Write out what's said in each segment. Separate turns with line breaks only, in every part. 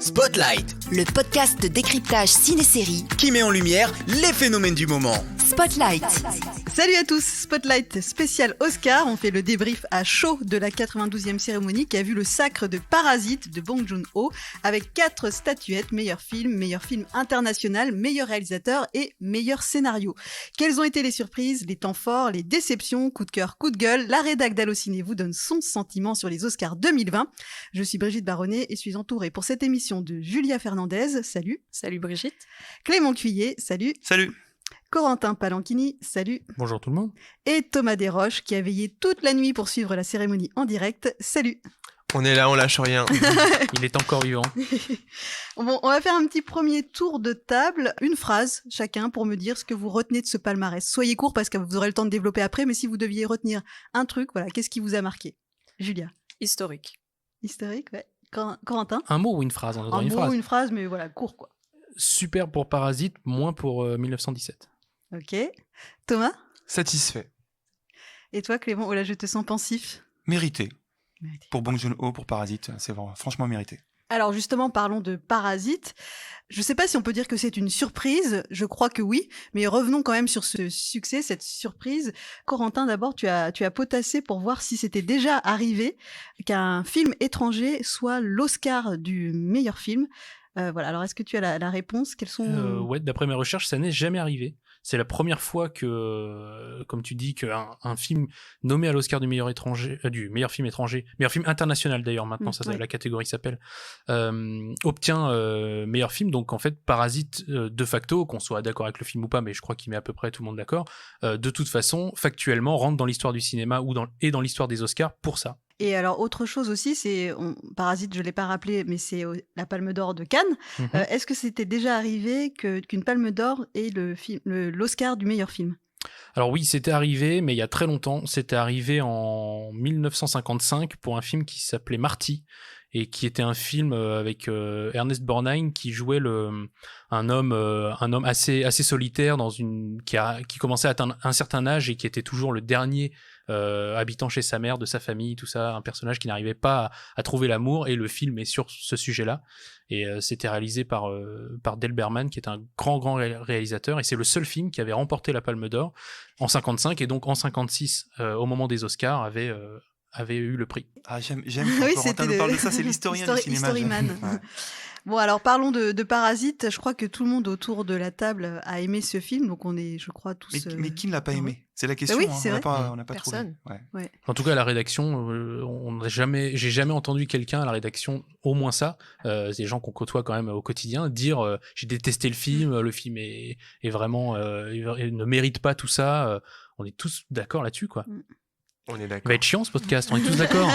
Spotlight,
le podcast de décryptage ciné-série
qui met en lumière les phénomènes du moment.
Spotlight.
Salut à tous, Spotlight spécial Oscar. On fait le débrief à chaud de la 92e cérémonie qui a vu le sacre de Parasite de Bong Joon-ho avec 4 statuettes, meilleur film international, meilleur réalisateur et meilleur scénario. Quelles ont été les surprises, les temps forts, les déceptions, coup de cœur, coup de gueule? La rédac d'Allociné vous donne son sentiment sur les Oscars 2020. Je suis Brigitte Baronnet et suis entourée pour cette émission de Julia Fernandez, salut.
Salut Brigitte.
Clément Cuillet, salut.
Salut.
Corentin Palanchini, salut.
Bonjour tout le monde.
Et Thomas Desroches, qui a veillé toute la nuit pour suivre la cérémonie en direct, salut.
On est là, on lâche rien.
Il est encore vivant.
Bon, on va faire un petit premier tour de table. Une phrase chacun pour me dire ce que vous retenez de ce palmarès. Soyez court parce que vous aurez le temps de développer après, mais si vous deviez retenir un truc, voilà, qu'est-ce qui vous a marqué? Julia.
Historique.
Historique, ouais. Corentin.
Un mot ou une phrase?
Un mot ou une phrase, mais voilà, court quoi.
Super pour Parasite, moins pour 1917.
Ok. Thomas.
Satisfait.
Et toi Clément? Oh là, je te sens pensif.
Mérité. Pour Bong Joon-ho, pour Parasite, c'est franchement mérité.
Alors justement, parlons de Parasite. Je ne sais pas si on peut dire que c'est une surprise, je crois que oui, mais revenons quand même sur ce succès, cette surprise. Corentin, d'abord, tu as potassé pour voir si c'était déjà arrivé qu'un film étranger soit l'Oscar du meilleur film. Voilà, alors est-ce que tu as la réponse? Quels sont...
Ouais, d'après mes recherches, ça n'est jamais arrivé. C'est la première fois que, comme tu dis, qu'un film nommé à l'Oscar du meilleur étranger, du meilleur film étranger, meilleur film international d'ailleurs maintenant, la catégorie s'appelle, obtient meilleur film. Donc en fait, Parasite, de facto, qu'on soit d'accord avec le film ou pas, mais je crois qu'il met à peu près tout le monde d'accord, de toute façon, factuellement, rentre dans l'histoire du cinéma et dans l'histoire des Oscars pour ça.
Et alors, autre chose aussi, c'est Parasite, je ne l'ai pas rappelé, mais c'est la Palme d'Or de Cannes. Est-ce que c'était déjà arrivé qu'une Palme d'Or ait l'Oscar du meilleur film?
Alors oui, c'était arrivé, mais il y a très longtemps. C'était arrivé en 1955 pour un film qui s'appelait Marty, et qui était un film avec Ernest Borgnine qui jouait un homme assez solitaire qui commençait à atteindre un certain âge et qui était toujours le dernier habitant chez sa mère, de sa famille, tout ça, un personnage qui n'arrivait pas à trouver l'amour, et le film est sur ce sujet-là, et c'était réalisé par Del Berman, qui est un grand réalisateur, et c'est le seul film qui avait remporté la Palme d'Or en 55, et donc en 56 au moment des Oscars avait eu le prix.
Ah, j'aime quand Corentin nous parle de ça, c'est l'historien du cinéma.
Historyman. Ouais. Bon, alors parlons de Parasite. Je crois que tout le monde autour de la table a aimé ce film, donc on est, je crois, tous...
Mais qui ne l'a pas aimé? C'est la question.
Oui, c'est vrai.
On n'a pas
Personne.
trouvé.
Ouais.
En tout cas, à la rédaction, j'ai jamais entendu quelqu'un à la rédaction, au moins ça, des gens qu'on côtoie quand même au quotidien, dire j'ai détesté le film est vraiment, il ne mérite pas tout ça. On est tous d'accord là-dessus, quoi.
On est d'accord.
Il va être chiant ce podcast, on est tous d'accord.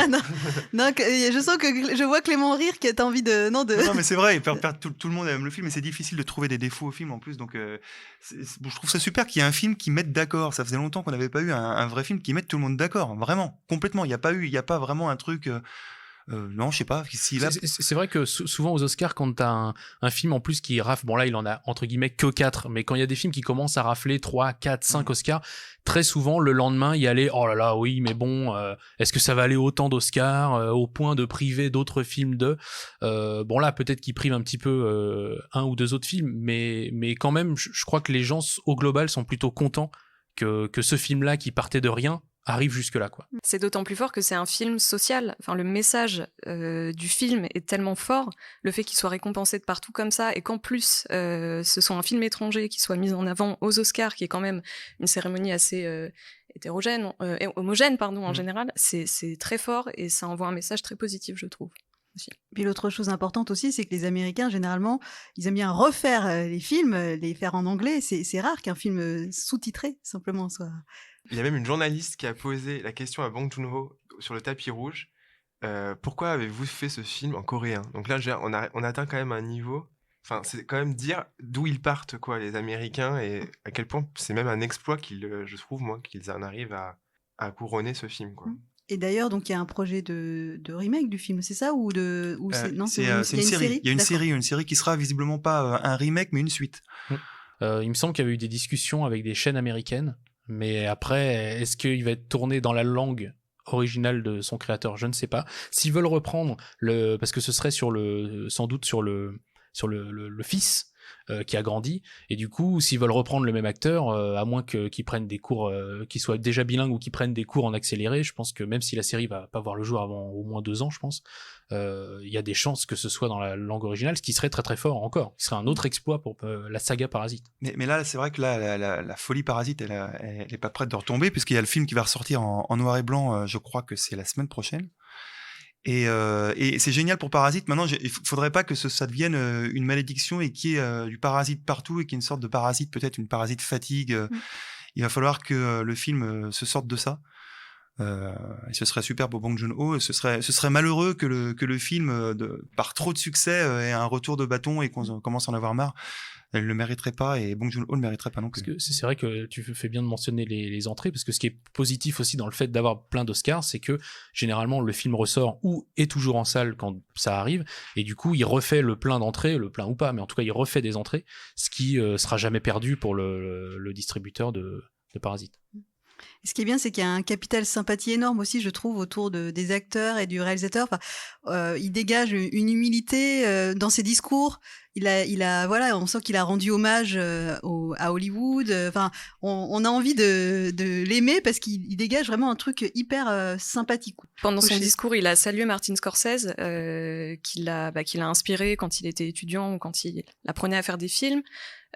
non, je sens que je vois Clément rire, qui a envie de... Non,
mais c'est vrai, tout le monde aime le film, et c'est difficile de trouver des défauts au film en plus, donc je trouve ça super qu'il y ait un film qui mette d'accord. Ça faisait longtemps qu'on n'avait pas eu un vrai film qui mette tout le monde d'accord, vraiment, complètement. Il n'y a pas vraiment un truc... non, je sais pas.
C'est vrai que souvent aux Oscars, quand t'as un film en plus qui rafle, bon là il en a entre guillemets que 4, mais quand il y a des films qui commencent à rafler 3, 4, 5 Oscars, très souvent le lendemain il y allait oh là là oui mais bon est-ce que ça va aller autant d'Oscars au point de priver d'autres films bon là peut-être qu'ils privent un petit peu un ou deux autres films, mais quand même je crois que les gens au global sont plutôt contents que ce film là qui partait de rien arrive jusque-là, quoi.
C'est d'autant plus fort que c'est un film social. Enfin, le message du film est tellement fort, le fait qu'il soit récompensé de partout comme ça, et qu'en plus, ce soit un film étranger qui soit mis en avant aux Oscars, qui est quand même une cérémonie assez homogène, en général, c'est très fort, et ça envoie un message très positif, je trouve. Aussi.
Puis l'autre chose importante aussi, c'est que les Américains, généralement, ils aiment bien refaire les films, les faire en anglais. C'est rare qu'un film sous-titré, simplement, soit...
Il y a même une journaliste qui a posé la question à Bong Joon-ho sur le tapis rouge. Pourquoi avez-vous fait ce film en coréen? Donc là, on atteint quand même un niveau... Enfin, c'est quand même dire d'où ils partent, quoi, les Américains, et à quel point c'est même un exploit je trouve, moi, qu'ils en arrivent à couronner ce film, quoi.
Et d'ailleurs, donc il y a un projet de remake du film, c'est ça, ou c'est non,
c'est une série. Il y a une série qui sera visiblement pas un remake, mais une suite.
Il me semble qu'il y avait eu des discussions avec des chaînes américaines, mais après, est-ce qu'il va être tourné dans la langue original de son créateur, je ne sais pas. S'ils veulent reprendre parce que ce serait sans doute sur le fils qui a grandi, et du coup s'ils veulent reprendre le même acteur, à moins qu'ils prennent des cours, qu'ils soient déjà bilingues ou qu'ils prennent des cours en accéléré, je pense que même si la série va pas voir le jour avant au moins 2 ans, je pense, il y a des chances que ce soit dans la langue originale, ce qui serait très très fort encore, ce serait un autre exploit pour la saga Parasite.
Mais là, c'est vrai que là, la folie Parasite, elle est pas prête de retomber, puisqu'il y a le film qui va ressortir en noir et blanc, je crois que c'est la semaine prochaine. Et c'est génial pour Parasite. Maintenant, il faudrait pas que ça devienne une malédiction et qu'il y ait du parasite partout et qu'il y ait une sorte de parasite, peut-être une parasite fatigue. Il va falloir que le film se sorte de ça. Et ce serait super pour Bong Joon-ho. Ce serait malheureux que le film, par trop de succès, ait un retour de bâton et qu'on commence à en avoir marre. Elle le mériterait pas et Bong Joon-ho le mériterait pas non plus.
Parce que c'est vrai que tu fais bien de mentionner les entrées, parce que ce qui est positif aussi dans le fait d'avoir plein d'Oscars, c'est que généralement le film ressort ou est toujours en salle quand ça arrive, et du coup il refait le plein d'entrées, le plein ou pas, mais en tout cas il refait des entrées, ce qui sera jamais perdu pour le distributeur de Parasite.
Et ce qui est bien, c'est qu'il y a un capital sympathie énorme aussi, je trouve, autour des acteurs et du réalisateur. Enfin, il dégage une humilité dans ses discours. Il a, voilà, on sent qu'il a rendu hommage à Hollywood. Enfin, on a envie de l'aimer parce qu'il dégage vraiment un truc hyper sympathique.
Pendant son discours, il a salué Martin Scorsese, qu'il a inspiré quand il était étudiant ou quand il apprenait à faire des films.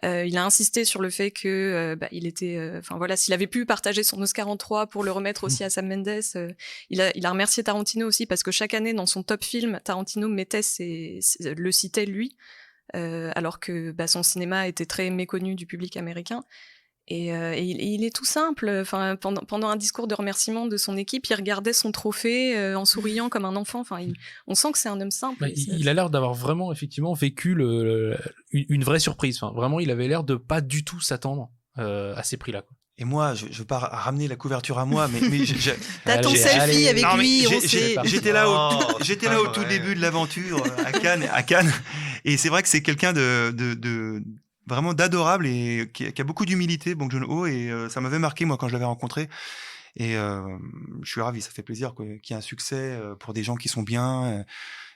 Il a insisté sur le fait que il était, enfin voilà, s'il avait pu partager son Oscar en 3 pour le remettre aussi à Sam Mendes. Il a remercié Tarantino aussi parce que chaque année dans son top film, Tarantino mettait le citait lui, alors que son cinéma était très méconnu du public américain. Et il est tout simple. Enfin, pendant un discours de remerciement de son équipe, il regardait son trophée en souriant comme un enfant. Enfin, on sent que c'est un homme simple.
Il a l'air d'avoir vraiment effectivement vécu une vraie surprise. Enfin, vraiment, il avait l'air de pas du tout s'attendre à ces prix-là, quoi.
Et moi, je veux pas ramener la couverture à moi, mais
t'as ton selfie avec lui, on sait.
J'étais là au tout début de l'aventure à Cannes, et c'est vrai que c'est quelqu'un de vraiment d'adorable et qui a beaucoup d'humilité, Bong Joon-ho, et ça m'avait marqué moi quand je l'avais rencontré. Et je suis ravi, ça fait plaisir qu'il y ait un succès pour des gens qui sont bien,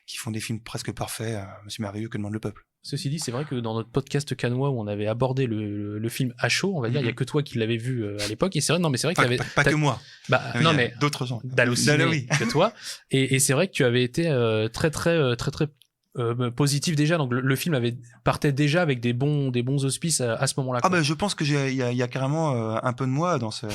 qui font des films presque parfaits. C'est merveilleux, que demande le peuple.
Ceci dit, c'est vrai que dans notre podcast cannois où on avait abordé le film à chaud, on va dire, il y a que toi qui l'avais vu à l'époque, et c'est vrai, non mais c'est vrai qu'il y avait
pas que moi.
Non mais
d'autres gens.
D'halluciner que toi, et c'est vrai que tu avais été très positif déjà, donc le film partait déjà avec des bons auspices à ce moment-là.
Ah je pense que il y a carrément un peu de moi dans ce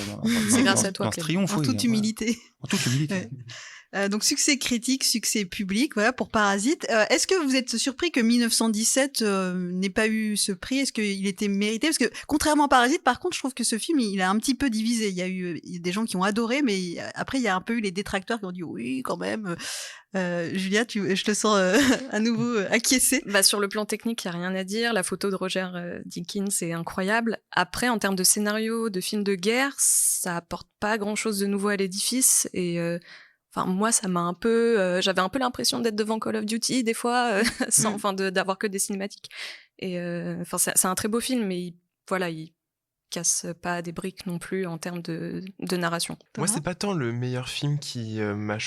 grâce à toi,
dans ce triomphe,
en toute humilité.
En toute humilité.
Ouais. Donc succès critique, succès public, voilà pour Parasite. Est-ce que vous êtes surpris que 1917 n'ait pas eu ce prix? Est-ce qu'il était mérité? Parce que contrairement à Parasite, par contre, je trouve que ce film, il a un petit peu divisé. Il y a eu des gens qui ont adoré, mais après, il y a un peu eu les détracteurs qui ont dit oui, quand même. Julia, je te sens à nouveau acquiescée.
Sur le plan technique, il n'y a rien à dire. La photo de Roger Deakins est incroyable. Après, en termes de scénario, de film de guerre, ça apporte pas grand-chose de nouveau à l'édifice. Et moi, ça m'a un peu... j'avais un peu l'impression d'être devant Call of Duty, des fois, d'avoir que des cinématiques. Et c'est un très beau film, mais il casse pas des briques non plus en termes de narration.
Moi, c'est pas tant le meilleur film qui m'a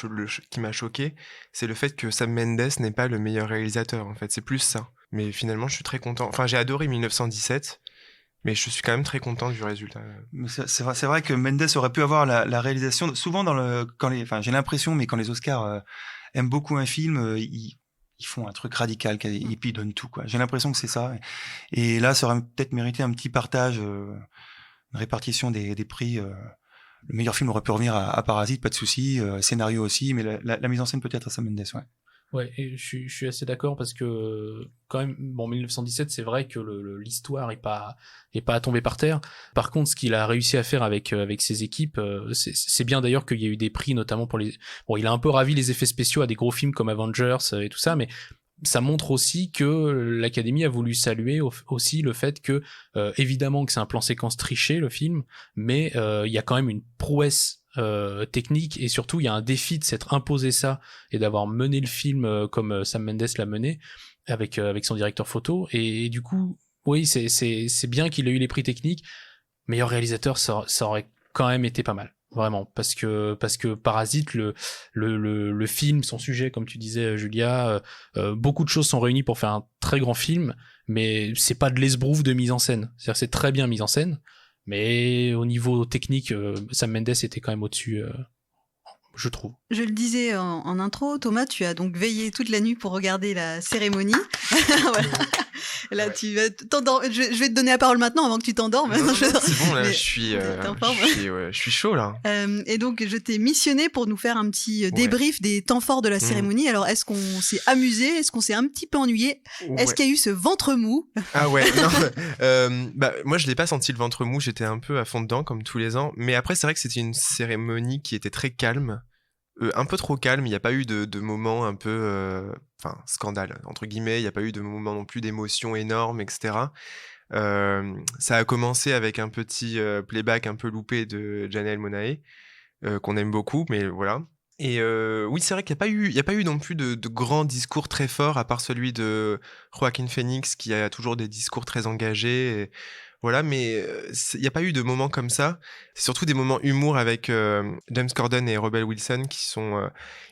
choqué, c'est le fait que Sam Mendes n'est pas le meilleur réalisateur, en fait. C'est plus ça. Mais finalement, je suis très content. Enfin, j'ai adoré 1917, mais je suis quand même très content du résultat.
C'est vrai que Mendes aurait pu avoir la réalisation. Souvent, j'ai l'impression, mais quand les Oscars aiment beaucoup un film, ils font un truc radical et puis ils donnent tout, quoi. J'ai l'impression que c'est ça. Et là, ça aurait peut-être mérité un petit partage, une répartition des prix. Le meilleur film aurait pu revenir à Parasite, pas de souci. Scénario aussi, mais la mise en scène peut-être à Sam Mendes, ouais.
Ouais, et je suis assez d'accord parce que quand même, 1917, c'est vrai que l'histoire est pas à tomber par terre. Par contre, ce qu'il a réussi à faire avec ses équipes, c'est bien d'ailleurs qu'il y a eu des prix, notamment pour il a un peu ravi les effets spéciaux à des gros films comme Avengers et tout ça, mais ça montre aussi que l'Académie a voulu saluer aussi le fait que, évidemment que c'est un plan séquence triché, le film, mais il y a quand même une prouesse technique, et surtout il y a un défi de s'être imposé ça et d'avoir mené le film comme Sam Mendes l'a mené avec son directeur photo, et du coup oui, c'est bien qu'il ait eu les prix techniques. Meilleur réalisateur, ça aurait quand même été pas mal. Vraiment, parce que Parasite, le film, son sujet, comme tu disais, Julia, beaucoup de choses sont réunies pour faire un très grand film, mais c'est pas de l'esbrouf de mise en scène. C'est-à-dire que c'est très bien mis en scène, mais au niveau technique, Sam Mendes était quand même au-dessus, je trouve.
Je le disais en intro, Thomas, tu as donc veillé toute la nuit pour regarder la cérémonie. Voilà. Là, tu vas t'endormir. Je vais te donner la parole maintenant avant que tu t'endormes.
Non, c'est bon, là,
Mais
je suis
t'es en forme.
je suis chaud, là.
Et donc, je t'ai missionné pour nous faire un petit débrief des temps forts de la cérémonie. Alors, est-ce qu'on s'est amusé? Est-ce qu'on s'est un petit peu ennuyé? Est-ce qu'il y a eu ce ventre mou?
Ah ouais, non, moi je l'ai pas senti le ventre mou, j'étais un peu à fond dedans comme tous les ans, mais après c'est vrai que c'était une cérémonie qui était très calme, un peu trop calme, il n'y a pas eu de moments un peu, scandale, entre guillemets, il n'y a pas eu de moments non plus d'émotions énormes, etc. Ça a commencé avec un petit playback un peu loupé de Janelle Monáe, qu'on aime beaucoup, mais voilà. Et oui, c'est vrai qu'il n'y a pas eu non plus de grands discours très forts, à part celui de Joaquin Phoenix, qui a toujours des discours très engagés. Et voilà, mais il n'y a pas eu de moments comme ça. C'est surtout des moments humour avec James Corden et Rebel Wilson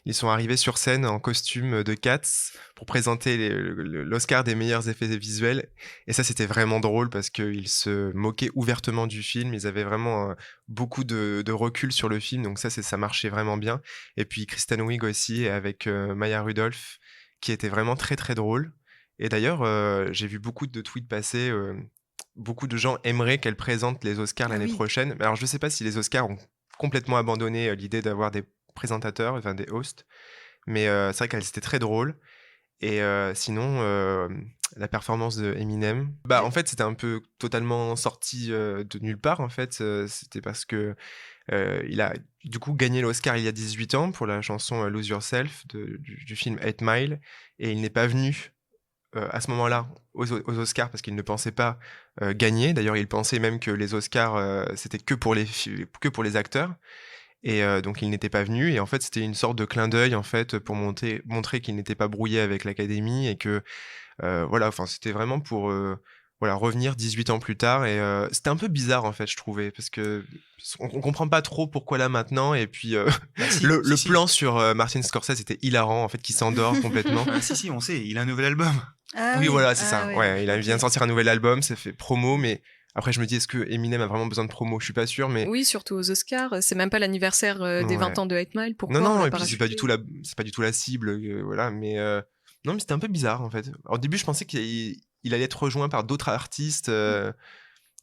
ils sont arrivés sur scène en costume de Cats pour présenter l'Oscar des meilleurs effets visuels. Et ça, c'était vraiment drôle parce qu'ils se moquaient ouvertement du film. Ils avaient vraiment beaucoup de recul sur le film, donc ça marchait vraiment bien. Et puis Kristen Wiig aussi avec Maya Rudolph, qui était vraiment très très drôle. Et d'ailleurs, j'ai vu beaucoup de tweets passer. Beaucoup de gens aimeraient qu'elle présente les Oscars l'année prochaine. Alors, je ne sais pas si les Oscars ont complètement abandonné l'idée d'avoir des présentateurs, enfin des hosts, mais c'est vrai qu'elle était très drôle. Et sinon, la performance de Eminem, en fait, c'était un peu totalement sorti de nulle part. En fait, c'était parce que il a du coup gagné l'Oscar il y a 18 ans pour la chanson Lose Yourself du film 8 Mile, et il n'est pas venu à ce moment-là aux Oscars parce qu'il ne pensait pas gagner. D'ailleurs, il pensait même que les Oscars c'était que pour les acteurs, et donc il n'était pas venu. Et en fait, c'était une sorte de clin d'œil en fait pour montrer qu'il n'était pas brouillé avec l'Académie, et que voilà, enfin c'était vraiment pour revenir 18 ans plus tard. Et c'était un peu bizarre en fait, je trouvais, parce que on comprend pas trop pourquoi là maintenant. Et puis le plan sur Martin Scorsese était hilarant en fait, qui s'endort complètement.
Si, on sait, il a un nouvel album.
Ah
oui, voilà, c'est ça.
ouais.
Ouais, il vient de sortir un nouvel album, ça fait promo, mais après je me dis, est-ce que Eminem a vraiment besoin de promo? Je suis pas sûr, mais
Oui, surtout aux Oscars. C'est même pas l'anniversaire des 20 ans de 8 Mile. Pourquoi on
non,
l'a
et
pas
puis c'est pas du tout la cible, voilà. Mais non, mais c'était un peu bizarre en fait. Au début, je pensais qu'il allait être rejoint par d'autres artistes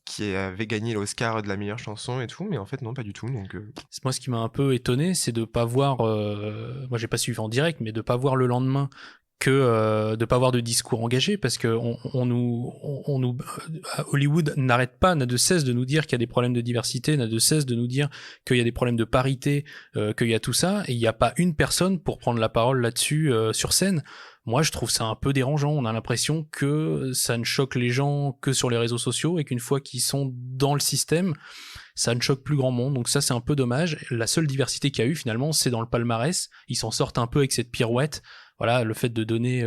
qui avaient gagné l'Oscar de la meilleure chanson et tout, mais en fait non, pas du tout. Donc
moi, ce qui m'a un peu étonné, c'est de pas voir, moi j'ai pas suivi en direct, mais de pas voir le lendemain que de pas avoir de discours engagé, parce que Hollywood n'a de cesse de nous dire qu'il y a des problèmes de diversité, n'a de cesse de nous dire qu'il y a des problèmes de parité, qu'il y a tout ça, et il n'y a pas une personne pour prendre la parole là-dessus sur scène. Moi, je trouve ça un peu dérangeant. On a l'impression que ça ne choque les gens que sur les réseaux sociaux, et qu'une fois qu'ils sont dans le système, ça ne choque plus grand monde. Donc ça, c'est un peu dommage. La seule diversité qu'il y a eu, finalement, c'est dans le palmarès. Ils s'en sortent un peu avec cette pirouette. Voilà, le fait de donner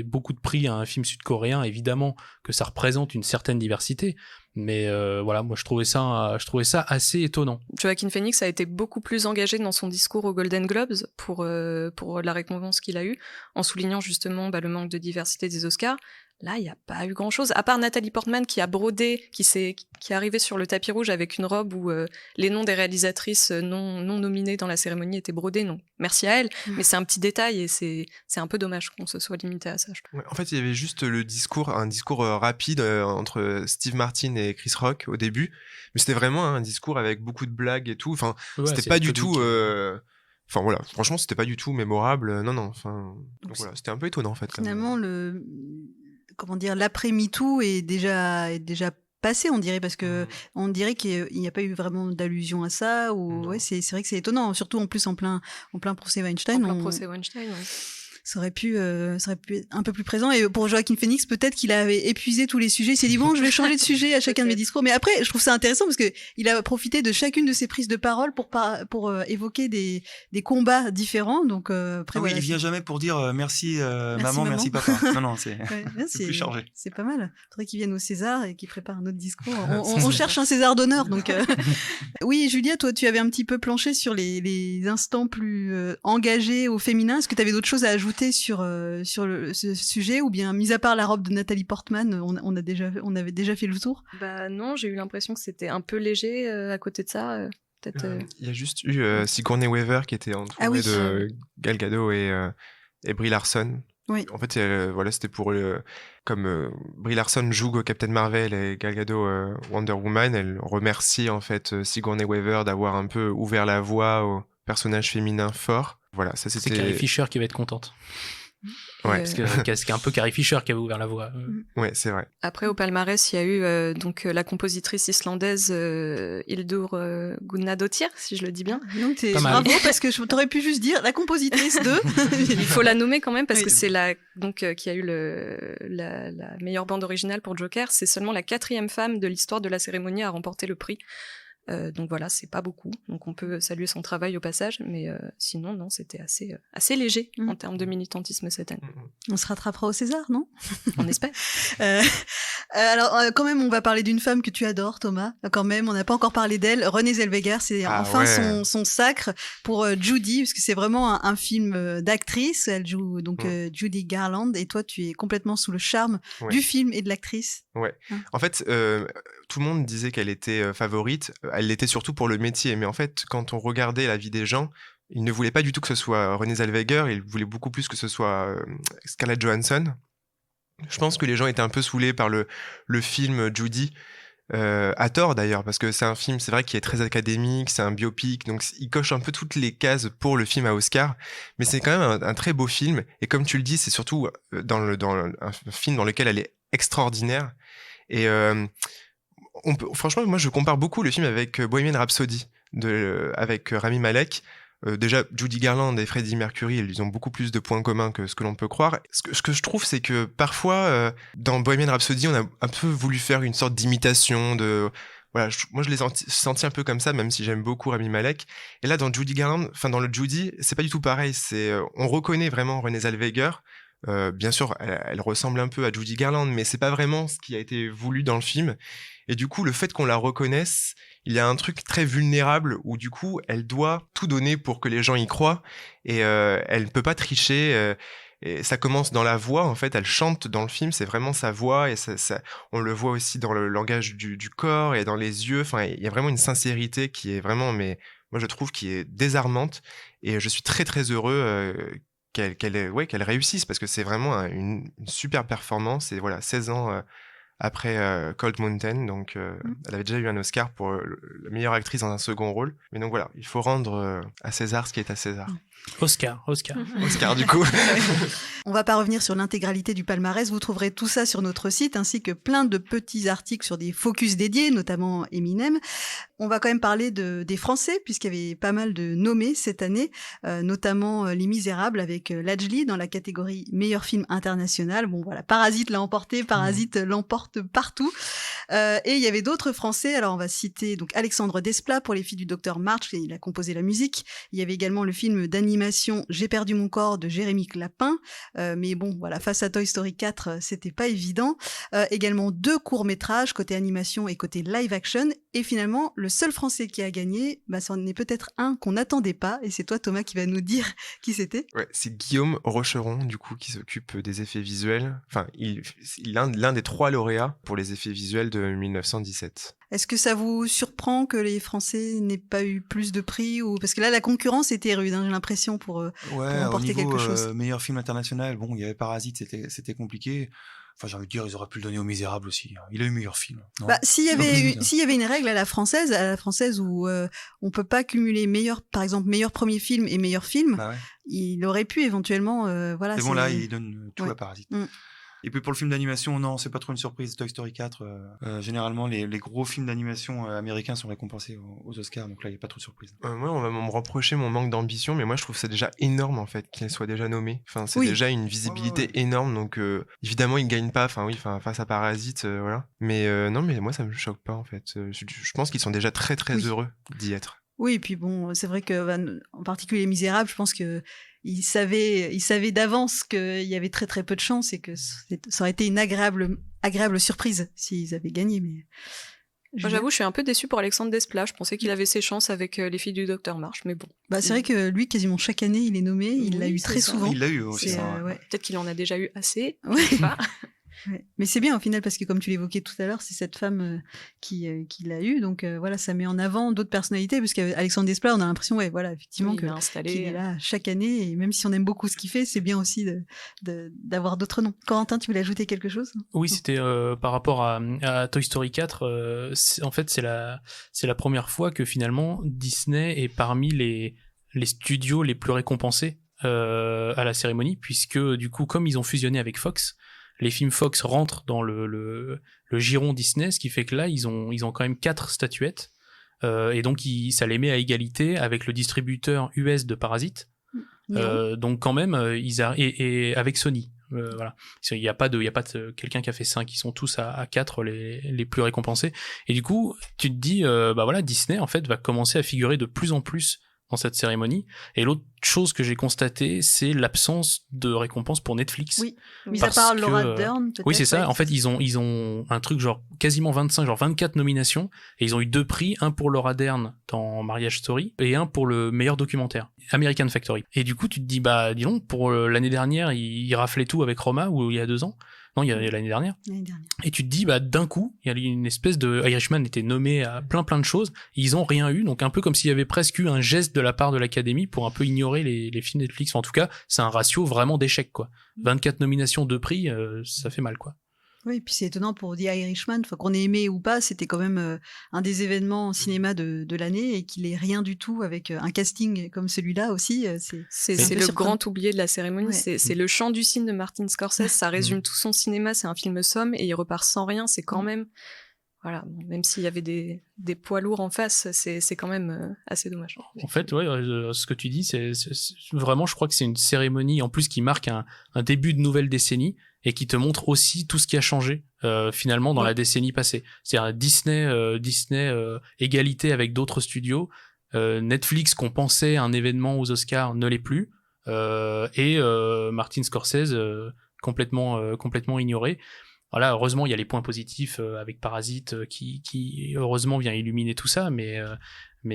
beaucoup de prix à un film sud-coréen, évidemment que ça représente une certaine diversité. Mais voilà, moi je trouvais ça assez étonnant.
Joaquin Phoenix a été beaucoup plus engagé dans son discours aux Golden Globes pour la récompense qu'il a eue, en soulignant justement le manque de diversité des Oscars. Là, il n'y a pas eu grand-chose, à part Nathalie Portman qui a brodé, qui est arrivée sur le tapis rouge avec une robe où les noms des réalisatrices non nominées dans la cérémonie étaient brodés. Donc, merci à elle, mais c'est un petit détail et c'est un peu dommage qu'on se soit limité à ça.
Ouais, en fait, il y avait juste un discours rapide entre Steve Martin et Chris Rock au début, mais c'était vraiment un discours avec beaucoup de blagues et tout. Enfin, c'était pas du tout. Enfin voilà, franchement, c'était pas du tout mémorable. Non. Enfin, donc voilà, c'était un peu étonnant en fait.
Finalement, l'après MeToo est déjà passé, on dirait, parce que on dirait qu'il n'y a pas eu vraiment d'allusion à ça. Ou c'est vrai que c'est étonnant, surtout en plus en plein procès Weinstein.
Procès Weinstein, ouais.
ça aurait pu être un peu plus présent. Et pour Joaquin Phoenix, peut-être qu'il avait épuisé tous les sujets. Il s'est dit bon, je vais changer de sujet à chacun de mes discours. Mais après, je trouve ça intéressant parce que il a profité de chacune de ses prises de parole pour évoquer des combats différents. Donc après,
Ah oui,
voilà,
il vient jamais pour dire merci, maman, merci papa. Non, c'est
ouais,
c'est plus chargé.
C'est pas mal. Faudrait qu'il vienne au César et qu'il prépare un autre discours. On cherche un César d'honneur. Donc oui, Julia, toi, tu avais un petit peu planché sur les instants plus engagés au féminin. Est-ce que tu avais d'autres choses à ajouter sur ce sujet, ou bien, mis à part la robe de Nathalie Portman, on avait déjà fait le tour?
Bah non, j'ai eu l'impression que c'était un peu léger à côté de ça. Peut-être.
Il y a juste eu Sigourney Weaver qui était entourée
Ah oui.
de Gal Gadot et Brie Larson.
Oui.
En fait, voilà, c'était pour comme Brie Larson joue Captain Marvel et Gal Gadot Wonder Woman, elle remercie en fait Sigourney Weaver d'avoir un peu ouvert la voie aux personnages féminins forts. Voilà, ça
C'est
c'était.
Carrie Fisher qui va être contente.
Ouais.
Parce que c'est un peu Carrie Fisher qui avait ouvert la voie.
Ouais, c'est vrai.
Après, au palmarès, il y a eu donc la compositrice islandaise Hildur Gunnadóttir, si je le dis bien.
Donc
Pas mal.
bravo, parce que t'aurais pu juste dire la compositrice de.
Il faut la nommer quand même parce
Oui.
que c'est qui a eu la meilleure bande originale pour Joker. C'est seulement la 4e femme de l'histoire de la cérémonie à remporter le prix. Donc voilà, c'est pas beaucoup. Donc on peut saluer son travail au passage, mais sinon non, c'était assez léger en termes de militantisme cette année.
On se rattrapera au César, non?
On espère.
Alors, quand même, on va parler d'une femme que tu adores, Thomas. Quand même, on n'a pas encore parlé d'elle. Renée Zellweger, c'est enfin
ouais.
son sacre pour Judy, parce que c'est vraiment un film d'actrice. Elle joue donc Judy Garland, et toi, tu es complètement sous le charme du film et de l'actrice.
Ouais. En fait, tout le monde disait qu'elle était favorite. Elle l'était surtout pour le métier. Mais en fait, quand on regardait la vie des gens, ils ne voulaient pas du tout que ce soit Renée Zellweger. Ils voulaient beaucoup plus que ce soit Scarlett Johansson. Je pense que les gens étaient un peu saoulés par le film Judy. À tort d'ailleurs, parce que c'est un film, c'est vrai, qui est très académique, c'est un biopic, donc il coche un peu toutes les cases pour le film à Oscar, mais c'est quand même un très beau film, et comme tu le dis, c'est surtout un film dans lequel elle est extraordinaire, et franchement, moi je compare beaucoup le film avec Bohemian Rhapsody, avec Rami Malek. Déjà, Judy Garland et Freddie Mercury, ils ont beaucoup plus de points communs que ce que l'on peut croire. Ce que je trouve, c'est que parfois, dans Bohemian Rhapsody, on a un peu voulu faire une sorte d'imitation de... Voilà, moi je l'ai senti un peu comme ça, même si j'aime beaucoup Rami Malek. Et là, dans Judy Garland, enfin dans le Judy, c'est pas du tout pareil. On reconnaît vraiment Renée Zellweger. Bien sûr, elle ressemble un peu à Judy Garland, mais c'est pas vraiment ce qui a été voulu dans le film. Et du coup, le fait qu'on la reconnaisse, il y a un truc très vulnérable où du coup, elle doit tout donner pour que les gens y croient, et elle ne peut pas tricher. Et ça commence dans la voix, en fait, elle chante dans le film, c'est vraiment sa voix, et on le voit aussi dans le langage du corps et dans les yeux. Enfin, il y a vraiment une sincérité qui est vraiment, mais moi je trouve, qui est désarmante. Et je suis très très heureux qu'elle réussisse, parce que c'est vraiment une super performance. Et voilà, 16 ans après Cold Mountain, donc elle avait déjà eu un Oscar pour la meilleure actrice dans un second rôle. Mais donc voilà, il faut rendre à César ce qui est à César.
Oscar.
Oscar du coup.
On va pas revenir sur l'intégralité du palmarès, vous trouverez tout ça sur notre site, ainsi que plein de petits articles sur des focus dédiés, notamment Eminem. On va quand même parler des Français, puisqu'il y avait pas mal de nommés cette année, notamment Les Misérables avec Lajli dans la catégorie meilleur film international. Bon voilà, Parasite l'a emporté, Parasite l'emporte partout. Et il y avait d'autres Français, alors on va citer donc Alexandre Desplat pour Les Filles du Docteur March, il a composé la musique. Il y avait également le film d'animation J'ai perdu mon corps de Jérémy Clapin, mais bon voilà, face à Toy Story 4, c'était pas évident. Également 2 courts-métrages côté animation et côté live action, et finalement le seul Français qui a gagné, c'en est peut-être un qu'on n'attendait pas, et c'est toi Thomas qui va nous dire qui c'était.
Ouais, c'est Guillaume Rocheron du coup qui s'occupe des effets visuels. Enfin, il est l'un des 3 lauréats pour les effets visuels de 1917.
Est-ce que ça vous surprend que les Français n'aient pas eu plus de prix, ou parce que là la concurrence était rude, j'ai l'impression pour emporter quelque chose.
Meilleur film international, bon, il y avait Parasite, c'était compliqué. Enfin, j'ai envie de dire, ils auraient pu le donner aux Misérables aussi. Il a eu meilleur film. Non,
s'il y avait une règle à la française où on peut pas cumuler par exemple meilleur premier film et meilleur film, il aurait pu éventuellement voilà.
C'est bon, là, il donne tout à Parasite. Et puis pour le film d'animation, non, c'est pas trop une surprise. Toy Story 4, généralement, les gros films d'animation américains sont récompensés aux Oscars, donc là, il n'y a pas trop de surprise.
Moi, on va me reprocher mon manque d'ambition, mais moi, je trouve ça déjà énorme, en fait, qu'il soit déjà nommé. Enfin, c'est
Oui.
déjà une visibilité énorme, donc évidemment, il gagne pas, face à Parasite, voilà. Mais non, mais moi, ça me choque pas, en fait. Je pense qu'ils sont déjà très, très heureux d'y être.
Oui, et puis bon, c'est vrai que, en particulier Les Misérables, je pense que ils savaient d'avance qu'il y avait très très peu de chance et que ça aurait été une agréable surprise s'ils avaient gagné. Mais
Moi, j'avoue, je suis un peu déçue pour Alexandre Desplat. Je pensais qu'il avait ses chances avec Les Filles du Docteur March, mais bon.
Bah, c'est vrai que lui, quasiment chaque année, il est nommé. Il l'a eu
c'est
très
ça.
souvent.
Il l'a eu aussi.
Ouais.
Peut-être qu'il en a déjà eu assez.
Ouais.
Je sais pas.
Ouais. Mais c'est bien au final parce que comme tu l'évoquais tout à l'heure, c'est cette femme qui l'a eu. Donc voilà, ça met en avant d'autres personnalités parce qu'Alexandre Desplat, on a l'impression, effectivement,
Il a installé.
qu'il est là chaque année. Et même si on aime beaucoup ce qu'il fait, c'est bien aussi d'avoir d'autres noms. Corentin, tu voulais ajouter quelque chose ?
Oui, c'était par rapport à Toy Story 4. En fait, c'est la première fois que finalement Disney est parmi les studios les plus récompensés à la cérémonie, puisque du coup, comme ils ont fusionné avec Fox, les films Fox rentrent dans le giron Disney, ce qui fait que là, ils ont quand même 4 statuettes, et donc ça les met à égalité avec le distributeur US de Parasite. Donc quand même, et avec Sony. Voilà. Il n'y a pas de quelqu'un qui a fait 5, ils sont tous à 4 les plus récompensés. Et du coup, tu te dis, Disney en fait va commencer à figurer de plus en plus dans cette cérémonie. Et l'autre chose que j'ai constatée, c'est l'absence de récompense pour Netflix.
Oui, mis à part Laura Dern, peut-être.
Oui, c'est ça. En fait, ils ont un truc genre quasiment 24 nominations, et ils ont eu 2 prix, un pour Laura Dern dans Marriage Story, et un pour le meilleur documentaire, American Factory. Et du coup, tu te dis, dis donc, pour l'année dernière, ils raflaient tout avec Roma, ou il y a 2 ans. Non, il y a l'année dernière. Et tu te dis, d'un coup, il y a une espèce de... Irishman était nommé à plein de choses, ils ont rien eu, donc un peu comme s'il y avait presque eu un geste de la part de l'Académie pour un peu ignorer les films Netflix. En tout cas, c'est un ratio vraiment d'échec, quoi. 24 nominations, 2 prix, ça fait mal, quoi.
Oui, et puis c'est étonnant pour The Irishman, qu'on ait aimé ou pas, c'était quand même un des événements au cinéma de l'année et qu'il ait rien du tout avec un casting comme celui-là aussi.
C'est le grand oublié de la cérémonie,
Ouais.
c'est le Chant du cygne de Martin Scorsese, ça résume tout son cinéma, c'est un film somme et il repart sans rien, c'est quand même... Voilà, même s'il y avait des poids lourds en face, c'est quand même assez dommage.
En fait, ce que tu dis, c'est vraiment, je crois que c'est une cérémonie en plus qui marque un début de nouvelle décennie et qui te montre aussi tout ce qui a changé finalement dans la décennie passée. C'est-à-dire Disney égalité avec d'autres studios, Netflix qu'on pensait un événement aux Oscars ne l'est plus, et Martin Scorsese complètement ignoré. Voilà, heureusement, il y a les points positifs avec Parasite qui heureusement vient illuminer tout ça, mais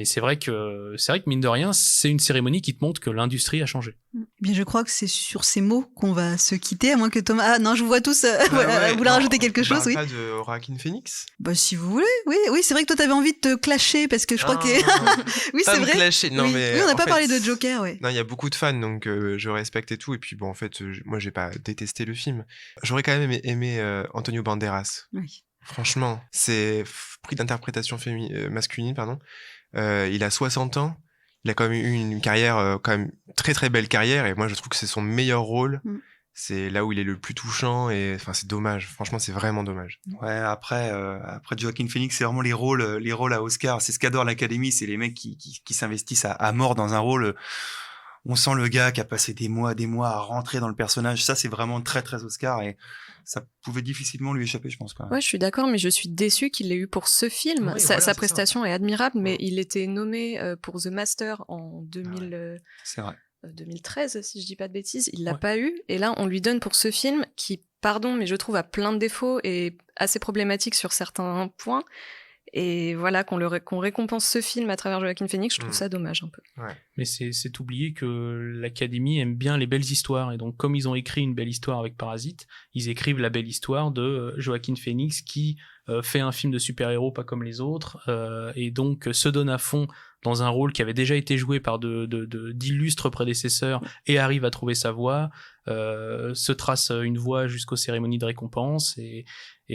c'est vrai que mine de rien, c'est une cérémonie qui te montre que l'industrie a changé.
Bien, je crois que c'est sur ces mots qu'on va se quitter, à moins que Thomas... Ah non, je vous vois tous vous voulez rajouter quelque chose, oui.
Pas de Joaquin Phoenix.
Si vous voulez, oui, c'est vrai que toi t'avais envie de te clasher parce que je crois que... Oui,
pas
c'est
me
vrai.
clasher, non,
oui.
mais
Oui, on n'a
en
pas
fait,
parlé de Joker, ouais.
Non, il y a beaucoup de fans, donc je respecte et tout. Et puis bon, en fait, moi, j'ai pas détesté le film. J'aurais quand même aimé Antonio Banderas.
Oui.
Franchement, c'est prix d'interprétation masculine, pardon. Il a 60 ans. Il a quand même eu une carrière, quand même très très belle carrière. Et moi, je trouve que c'est son meilleur rôle. C'est là où il est le plus touchant. Et enfin, c'est dommage. Franchement, c'est vraiment dommage.
Ouais, après Joaquin Phoenix, c'est vraiment les rôles à Oscar. C'est ce qu'adore l'Académie, c'est les mecs qui s'investissent à mort dans un rôle. On sent le gars qui a passé des mois à rentrer dans le personnage. Ça, c'est vraiment très très Oscar et ça pouvait difficilement lui échapper, je pense. Quoi.
Ouais, je suis d'accord, mais je suis déçue qu'il l'ait eu pour ce film.
Oui,
sa prestation est admirable, mais il était nommé pour The Master en
c'est vrai.
2013, si je dis pas de bêtises. Il l'a pas eu, et là, on lui donne pour ce film qui, pardon, mais je trouve a plein de défauts et assez problématique sur certains points. Et voilà, qu'on récompense ce film à travers Joaquin Phoenix, je trouve ça dommage un peu.
Ouais.
Mais c'est oublier que l'Académie aime bien les belles histoires. Et donc, comme ils ont écrit une belle histoire avec Parasite, ils écrivent la belle histoire de Joaquin Phoenix qui fait un film de super-héros pas comme les autres, et donc se donne à fond dans un rôle qui avait déjà été joué par d'illustres prédécesseurs et arrive à trouver sa voie, se trace une voie jusqu'aux cérémonies de récompense et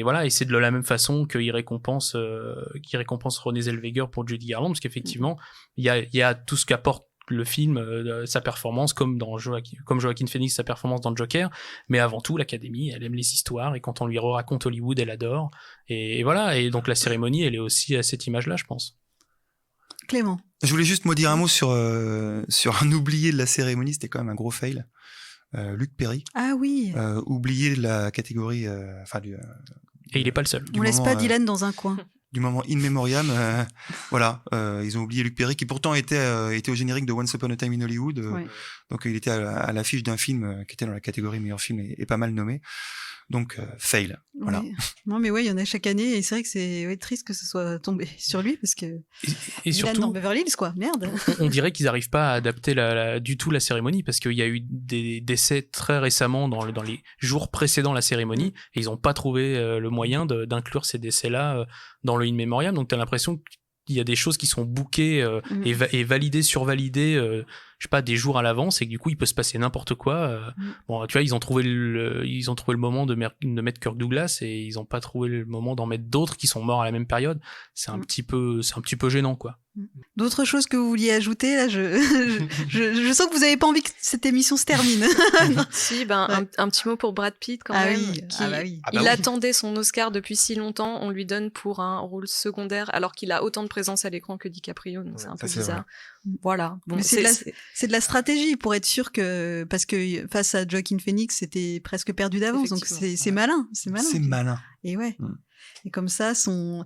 voilà, et c'est de la même façon qu'il récompense Renée Zellweger pour Judy Garland, parce qu'effectivement il y a tout ce qu'apporte le film, sa performance, comme Joaquin Phoenix, sa performance dans Joker. Mais avant tout, l'Académie, elle aime les histoires, et quand on lui raconte Hollywood, elle adore. Et voilà. Et donc la cérémonie, elle est aussi à cette image-là, je pense.
Clément.
Je voulais juste dire un mot sur un oublié de la cérémonie, c'était quand même un gros fail. Luc Perry.
Ah oui.
Oublié de la catégorie.
Et il est pas le seul.
On laisse pas Dylan dans un coin.
Du moment in memoriam, voilà, ils ont oublié Luc Perry qui pourtant était au générique de Once Upon a Time in Hollywood,
Ouais.
donc il était à l'affiche d'un film qui était dans la catégorie meilleur film et pas mal nommé, donc fail, voilà.
Ouais. Non mais ouais, il y en a chaque année et c'est vrai que c'est triste que ce soit tombé sur lui parce que
Et
Dylan
surtout,
dans Beverly Hills quoi, merde.
on dirait qu'ils n'arrivent pas à adapter du tout la cérémonie, parce qu'il y a eu des décès très récemment dans les jours précédant la cérémonie, et ils n'ont pas trouvé le moyen d'inclure ces décès-là dans le in memoriam. Donc tu as l'impression qu'il y a des choses qui sont bookées et validées, survalidées, je sais pas, des jours à l'avance, et que du coup il peut se passer n'importe quoi. Bon, tu vois, ils ont trouvé le moment de mettre Kirk Douglas, et ils ont pas trouvé le moment d'en mettre d'autres qui sont morts à la même période. C'est un petit peu gênant, quoi.
D'autres choses que vous vouliez ajouter là, je sens que vous avez pas envie que cette émission se termine. Non.
Si, un petit mot pour Brad Pitt quand
Ah
même.
oui,
Qui,
oui.
il attendait son Oscar depuis si longtemps, on lui donne pour un rôle secondaire alors qu'il a autant de présence à l'écran que DiCaprio, donc c'est un peu bizarre. Voilà. Bon,
Mais c'est de la stratégie pour être sûr que, parce que face à Joaquin Phoenix, c'était presque perdu d'avance, donc c'est malin, c'est malin.
C'est malin.
Et ouais. Et comme ça, son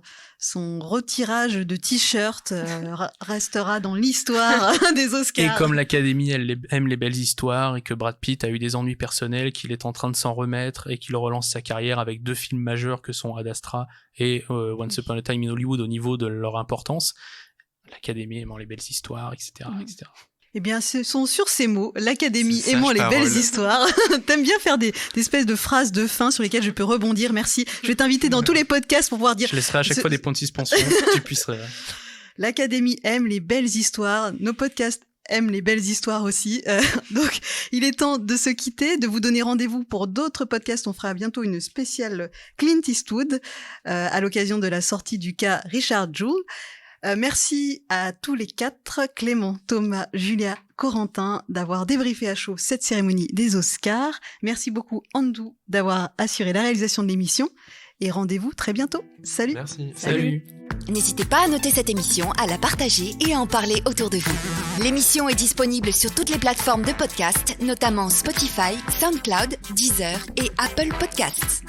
retirage de t-shirt restera dans l'histoire des Oscars.
Et comme l'Académie aime les belles histoires, et que Brad Pitt a eu des ennuis personnels, qu'il est en train de s'en remettre, et qu'il relance sa carrière avec 2 films majeurs que sont Ad Astra et Once Upon a Time in Hollywood au niveau de leur importance, l'Académie aimant les belles histoires, etc. etc.
Eh bien, ce sont sur ces mots, l'Académie
Ces
aimant
sages
les belles
paroles.
histoires. T'aimes bien faire des espèces de phrases de fin sur lesquelles je peux rebondir, merci. Je vais t'inviter dans tous les podcasts pour pouvoir dire...
Je laisserai à chaque fois des points de suspension pour que tu puisses...
L'Académie aime les belles histoires, nos podcasts aiment les belles histoires aussi. Donc, il est temps de se quitter, de vous donner rendez-vous pour d'autres podcasts. On fera bientôt une spéciale Clint Eastwood à l'occasion de la sortie du cas Richard Jewell. Merci à tous les 4, Clément, Thomas, Julia, Corentin, d'avoir débriefé à chaud cette cérémonie des Oscars. Merci beaucoup, Andou, d'avoir assuré la réalisation de l'émission. Et rendez-vous très bientôt. Salut.
Merci.
Salut.
N'hésitez pas à noter cette émission, à la partager et à en parler autour de vous. L'émission est disponible sur toutes les plateformes de podcast, notamment Spotify, SoundCloud, Deezer et Apple Podcasts.